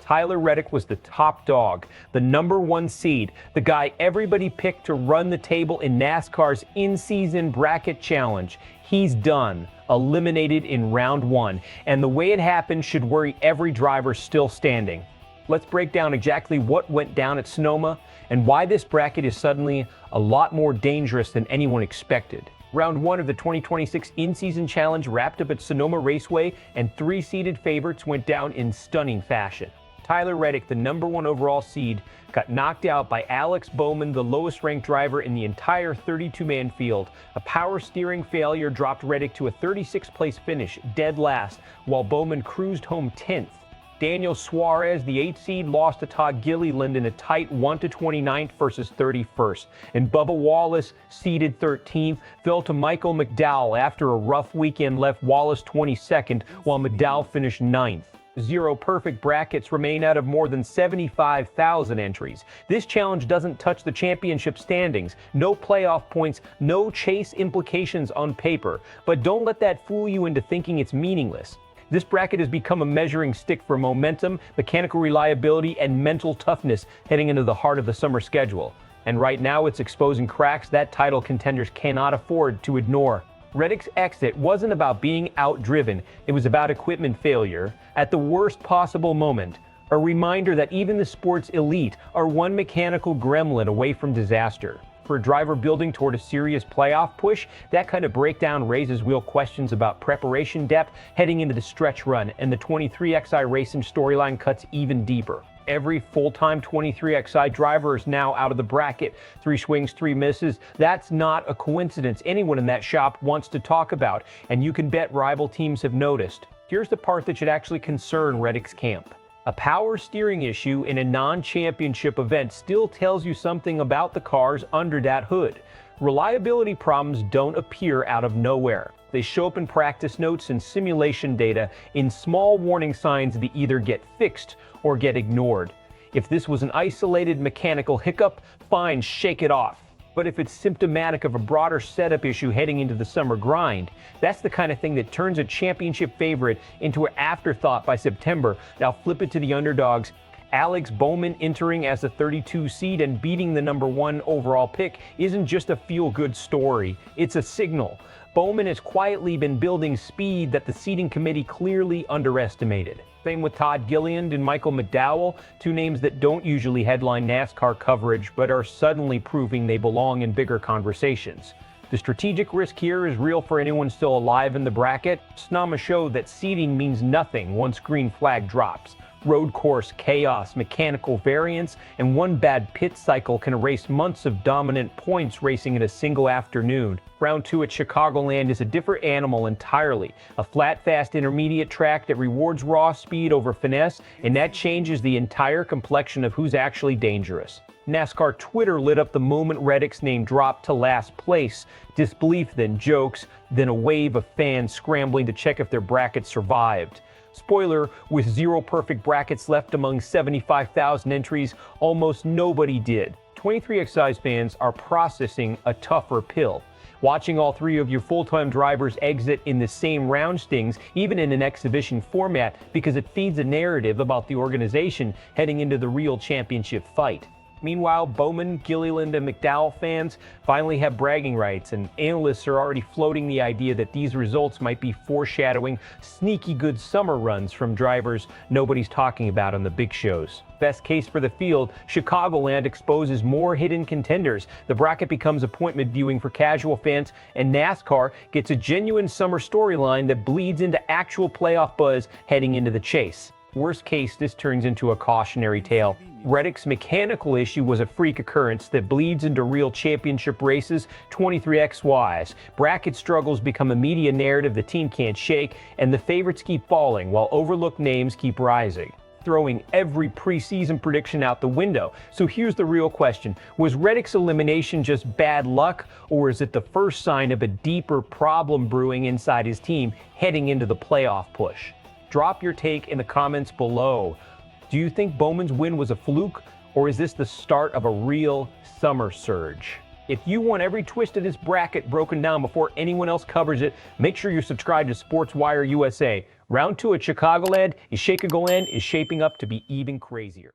Tyler Reddick was the top dog, the #1 seed, the guy everybody picked to run the table in NASCAR's in-season bracket challenge. He's done, eliminated in round 1, and the way it happened should worry every driver still standing. Let's break down exactly what went down at Sonoma and why this bracket is suddenly a lot more dangerous than anyone expected. Round 1 of the 2026 in-season challenge wrapped up at Sonoma Raceway, and 3 seeded favorites went down in stunning fashion. Tyler Reddick, the #1 overall seed, got knocked out by Alex Bowman, the lowest-ranked driver in the entire 32-man field. A power steering failure dropped Reddick to a 36th place finish, dead last, while Bowman cruised home 10th. Daniel Suarez, the 8th seed, lost to Todd Gilliland in a tight 1-29 versus 31st. And Bubba Wallace, seeded 13th, fell to McDowell after a rough weekend left Wallace 22nd, while McDowell finished 9th. 0 perfect brackets remain out of more than 75,000 entries. This challenge doesn't touch the championship standings. No playoff points, no chase implications on paper. But don't let that fool you into thinking it's meaningless. This bracket has become a measuring stick for momentum, mechanical reliability, and mental toughness heading into the heart of the summer schedule. And right now it's exposing cracks that title contenders cannot afford to ignore. Reddick's exit wasn't about being outdriven, it was about equipment failure at the worst possible moment. A reminder that even the sport's elite are one mechanical gremlin away from disaster. For a driver building toward a serious playoff push, that kind of breakdown raises real questions about preparation depth heading into the stretch run, and the 23XI Racing storyline cuts even deeper. Every full-time 23XI driver is now out of the bracket. 3 swings, 3 misses. That's not a coincidence anyone in that shop wants to talk about, and you can bet rival teams have noticed. Here's the part that should actually concern Reddick's camp. A power steering issue in a non-championship event still tells you something about the cars under that hood. Reliability problems don't appear out of nowhere. They show up in practice notes and simulation data in small warning signs that either get fixed or get ignored. If this was an isolated mechanical hiccup, fine, shake it off. But if it's symptomatic of a broader setup issue heading into the summer grind, that's the kind of thing that turns a championship favorite into an afterthought by September. Now flip it to the underdogs. Alex Bowman entering as the 32 seed and beating the #1 overall pick isn't just a feel-good story, it's a signal. Bowman has quietly been building speed that the seeding committee clearly underestimated. Same with Todd Gilliland and McDowell, 2 names that don't usually headline NASCAR coverage but are suddenly proving they belong in bigger conversations. The strategic risk here is real for anyone still alive in the bracket. Sonoma showed that seeding means nothing once green flag drops. Road course chaos, mechanical variance, and one bad pit cycle can erase months of dominant points racing in a single afternoon. Round 2 at Chicagoland is a different animal entirely. A flat, fast intermediate track that rewards raw speed over finesse, and that changes the entire complexion of who's actually dangerous. NASCAR Twitter lit up the moment Reddick's name dropped to last place. Disbelief, then jokes, then a wave of fans scrambling to check if their bracket survived. Spoiler, with 0 perfect brackets left among 75,000 entries, almost nobody did. 23XI's fans are processing a tougher pill. Watching all 3 of your full-time drivers exit in the same round stings, even in an exhibition format, because it feeds a narrative about the organization heading into the real championship fight. Meanwhile, Bowman, Gilliland, and McDowell fans finally have bragging rights, and analysts are already floating the idea that these results might be foreshadowing sneaky good summer runs from drivers nobody's talking about on the big shows. Best case for the field, Chicagoland exposes more hidden contenders. The bracket becomes appointment viewing for casual fans, and NASCAR gets a genuine summer storyline that bleeds into actual playoff buzz heading into the chase. Worst case, this turns into a cautionary tale. Reddick's mechanical issue was a freak occurrence that bleeds into real championship races 23XYs. Bracket struggles become a media narrative the team can't shake, and the favorites keep falling while overlooked names keep rising, throwing every preseason prediction out the window. So here's the real question. Was Reddick's elimination just bad luck, or is it the first sign of a deeper problem brewing inside his team heading into the playoff push? Drop your take in the comments below. Do you think Bowman's win was a fluke, or is this the start of a real summer surge? If you want every twist of this bracket broken down before anyone else covers it, make sure you're subscribed to SportsWire USA. Round 2 at Chicagoland is shaping up to be even crazier.